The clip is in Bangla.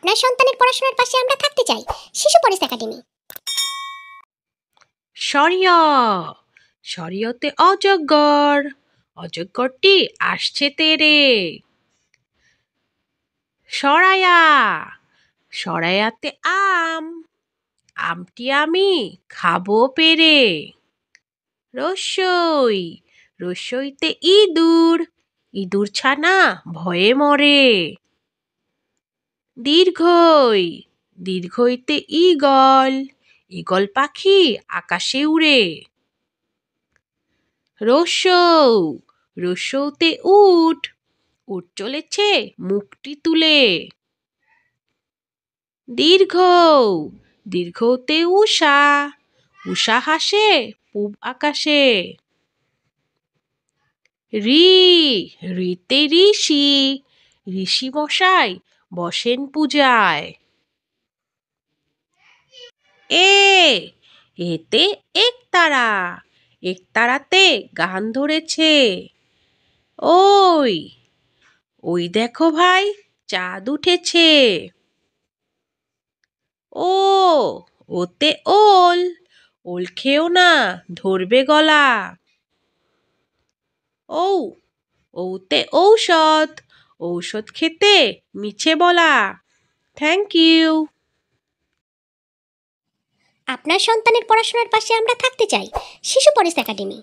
আপনার সন্তানের পড়াশোনার পাশে আমরা থাকতে চাই। শিশু পরিস একাডেমি। সরিয়া সরিয়তে অজগর, অজগরটি আসছে তেরে। সরায়া সরায়াতে আম, আমটি আমি খাবো পেরে। রসই রসইতে ইঁদুর, ইঁদুর ছানা ভয়ে মরে। দীর্ঘই দীর্ঘইতে ঈগল, ঈগল পাখি আকাশে উড়ে। রসৌ রসৌতে উট, উট চলেছে মুখটি তুলে। দীর্ঘ দীর্ঘতে উষা, উষা হাসে পূব আকাশে। ঋ ঋতে ঋষি, ঋষি মশাই বসেন পূজায়। এতে একতারা, একতারাতে গান ধরেছে। ওই ওই দেখো ভাই চাঁদ উঠেছে। ওতে ওল, ওল খেও না ধরবে গলা। ওতে ঔষধ, ঔষধ খেতে মিছে বলা। Thank you. আপনার সন্তানের পড়াশোনার পাশে আমরা থাকতে চাই। শিশু পরিস একাডেমি।